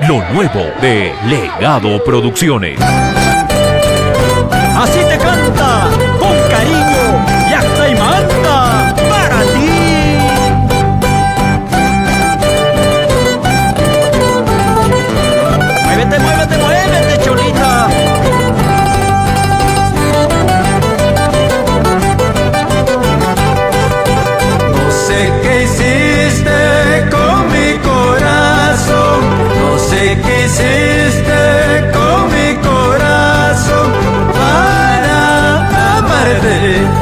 lo nuevo de Legado Producciones. Así te canta, con cariño, Yacta y Manta, para ti. Muévete, muévete, muévete, Cholita. No sé qué hiciste con mi corazón, no sé qué hiciste con mi corazón para amarte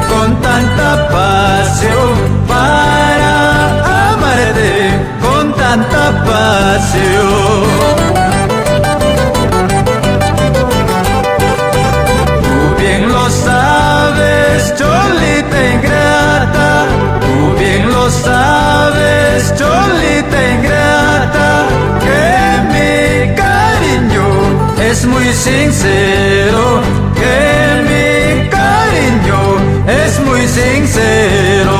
con tanta pasión, para amarte con tanta pasión. Tú bien lo sabes, Cholita ingrata, tú bien lo sabes, Cholita ingrata, que mi cariño es muy sincero, que mi cariño es muy sincero.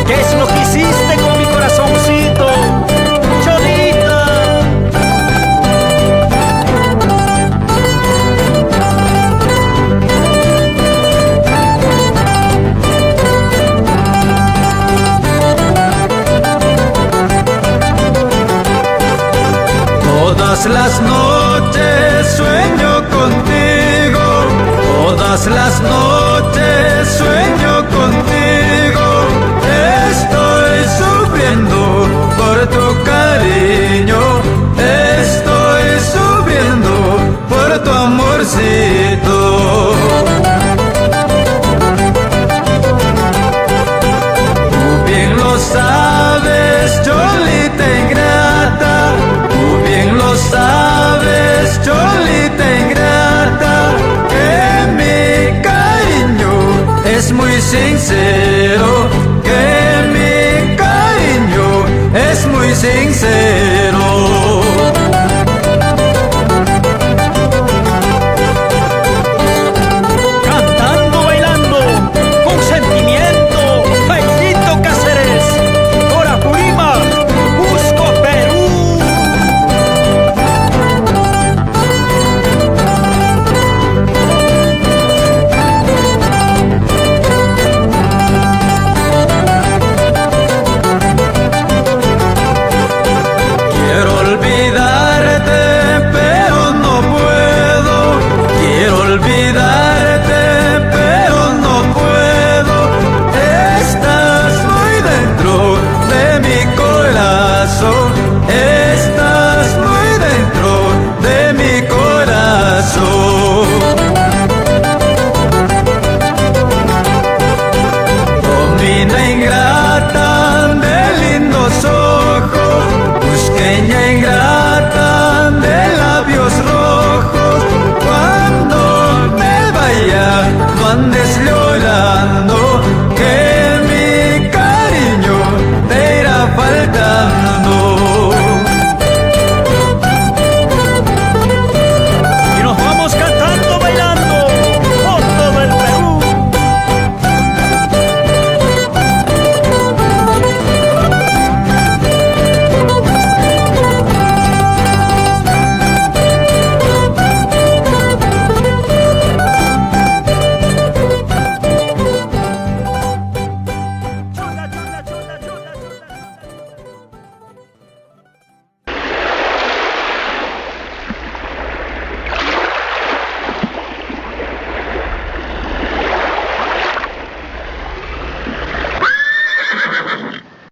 ¿Qué es lo que hiciste con mi corazoncito, Cholita? Todas las noches sueño contigo, todas las noches sueño contigo. Estoy sufriendo por tu cariño, estoy sufriendo por tu amorcito. Tú bien lo sabes, Cholita ingrata, tú bien lo sabes, Cholita ingrata, que mi cariño es muy sincero, que mi cariño es muy sincero.